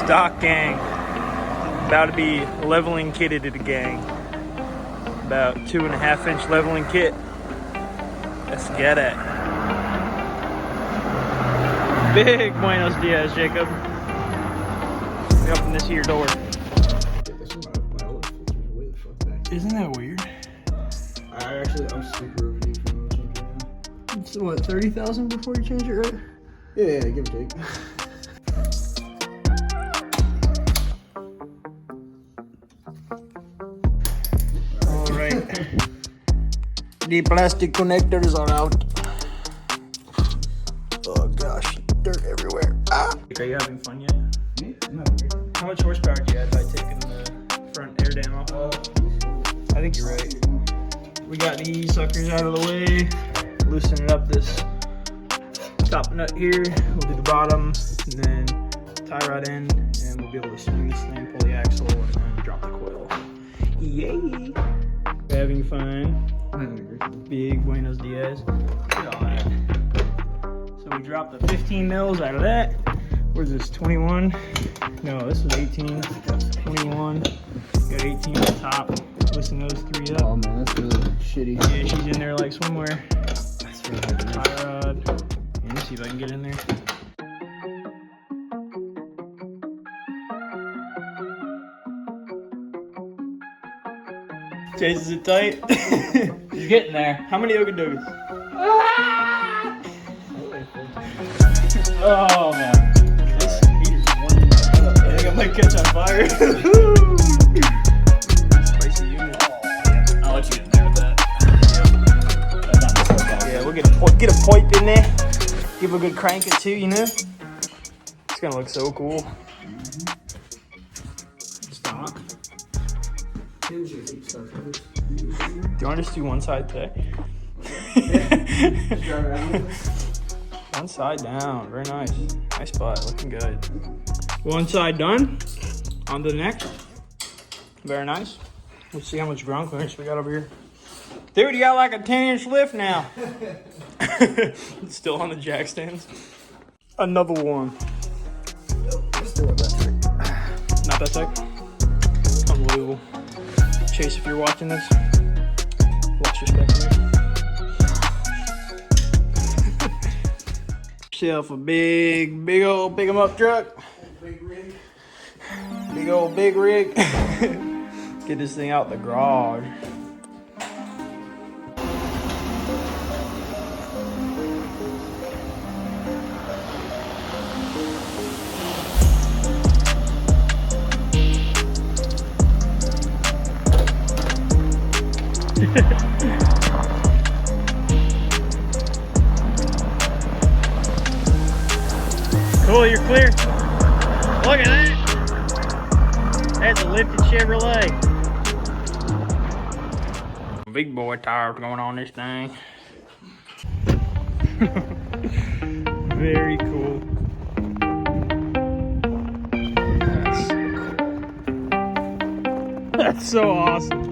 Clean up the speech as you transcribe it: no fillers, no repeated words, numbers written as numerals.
Stock gang. About to be leveling kitted at a gang. About 2.5-inch leveling kit. Let's get it. Big Buenos Dias, Jacob. We open this here door. Isn't that weird? I'm super overdue for an oil change right now. It's what, 30,000 before you change it, right? Yeah, give or take. Alright. The plastic connectors are out. Oh gosh, dirt everywhere. Ah! Are you having fun yet? Yeah, I'm not weird. How much horsepower do you have by taking the front air dam off? I think you're right. We got these suckers out of the way. Loosening up this top nut here. We'll do the bottom and then tie right in, and we'll be able to swing this thing, pull the axle, and then drop the coil. Yay! Having fun. Big Buenos Dias. Look at all that. So we dropped the 15 mils out of that. Where's this? 21? No, this was 18. 21. Got 18 on the top. Listen those three up. Oh man, that's really shitty. Yeah, she's in there like swimwear. That's really good. Tie rod. Let me see if I can get in there. Chase, is it tight? You're getting there. How many Ogadogas? Oh man. This heater's warming up. I think I might catch on fire. Spicy unit. I'll let you get in there with that. Yeah, we'll get a pipe in there. Give a good crank or two, you know? It's gonna look so cool. Stock. Do you want to just do one side today? One side down. Very nice. Nice spot. Looking good. One side done. On to the next. Very nice. Let's see how much ground clearance we got over here. Dude, you got like a 10-inch lift now. It's still on the jack stands. Another one. Not that tight. Unbelievable. Chase, if you're watching this, watch respectfully. Yourself a big old pick 'em up truck. Big rig. Big old big rig. Get this thing out the garage. Cool, you're clear. Look at that. That's a lifted Chevrolet. Big boy tires going on this thing. Very cool. That's so cool. That's so awesome.